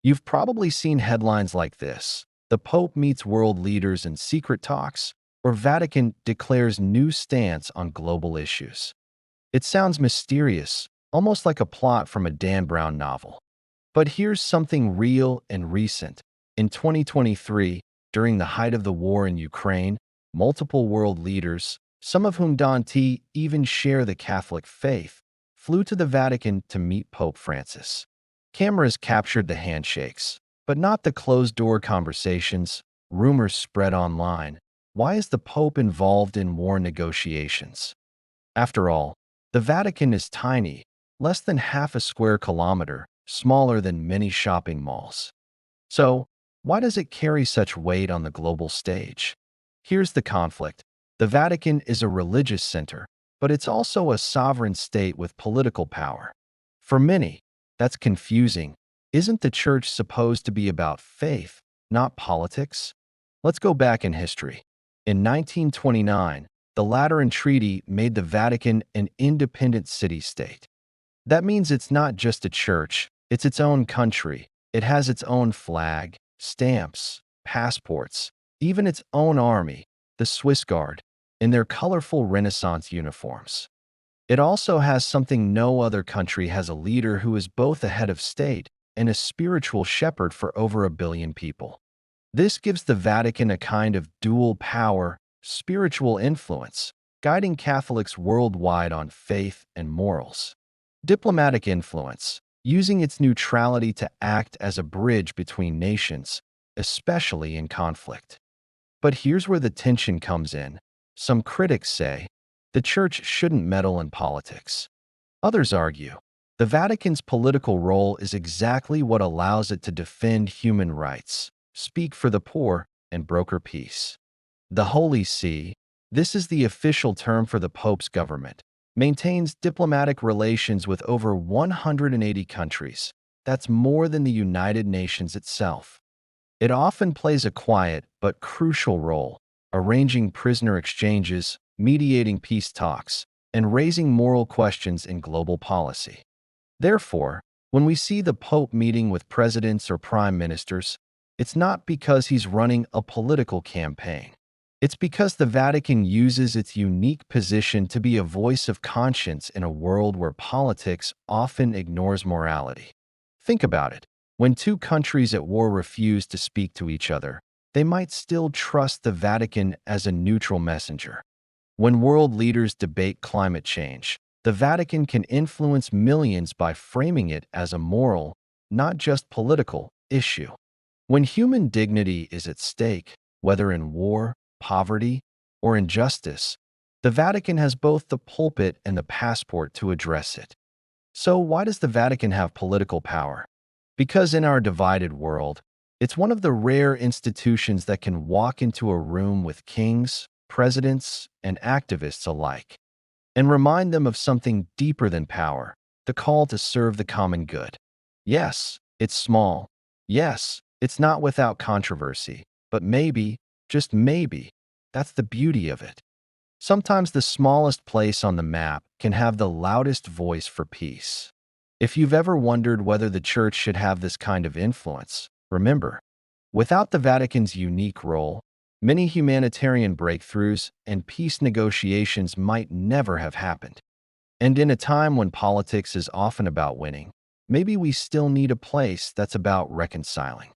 You've probably seen headlines like this: "The Pope meets world leaders in secret talks," or "Vatican declares new stance on global issues." It sounds mysterious, almost like a plot from a Dan Brown novel. But here's something real and recent. In 2023, during the height of the war in Ukraine, multiple world leaders, some of whom don't even share the Catholic faith, flew to the Vatican to meet Pope Francis. Cameras captured the handshakes, but not the closed-door conversations. Rumors spread online. Why is the Pope involved in war negotiations? After all, the Vatican is tiny, less than half a square kilometer, smaller than many shopping malls. So, why does it carry such weight on the global stage? Here's the conflict. The Vatican is a religious center, but it's also a sovereign state with political power. For many, that's confusing. Isn't the church supposed to be about faith, not politics? Let's go back in history. In 1929, the Lateran Treaty made the Vatican an independent city-state. That means it's not just a church, it's its own country. It has its own flag, stamps, passports, even its own army, the Swiss Guard, in their colorful Renaissance uniforms. It also has something no other country has: a leader who is both a head of state and a spiritual shepherd for over 1 billion people. This gives the Vatican a kind of dual power, spiritual influence, guiding Catholics worldwide on faith and morals. Diplomatic influence, using its neutrality to act as a bridge between nations, especially in conflict. But here's where the tension comes in. Some critics say the Church shouldn't meddle in politics. Others argue the Vatican's political role is exactly what allows it to defend human rights, speak for the poor, and broker peace. The Holy See, this is the official term for the Pope's government, maintains diplomatic relations with over 180 countries. That's more than the United Nations itself. It often plays a quiet but crucial role, arranging prisoner exchanges, mediating peace talks, and raising moral questions in global policy. Therefore, when we see the Pope meeting with presidents or prime ministers, it's not because he's running a political campaign. It's because the Vatican uses its unique position to be a voice of conscience in a world where politics often ignores morality. Think about it. When two countries at war refuse to speak to each other, they might still trust the Vatican as a neutral messenger. When world leaders debate climate change, the Vatican can influence millions by framing it as a moral, not just political, issue. When human dignity is at stake, whether in war, poverty, or injustice, the Vatican has both the pulpit and the passport to address it. So why does the Vatican have political power? Because in our divided world, it's one of the rare institutions that can walk into a room with kings, presidents, and activists alike and remind them of something deeper than power: the call to serve the common good. Yes, it's small. Yes, it's not without controversy. But maybe, just maybe, that's the beauty of it. Sometimes the smallest place on the map can have the loudest voice for peace. If you've ever wondered whether the Church should have this kind of influence, remember, without the Vatican's unique role, many humanitarian breakthroughs and peace negotiations might never have happened. And in a time when politics is often about winning, maybe we still need a place that's about reconciling.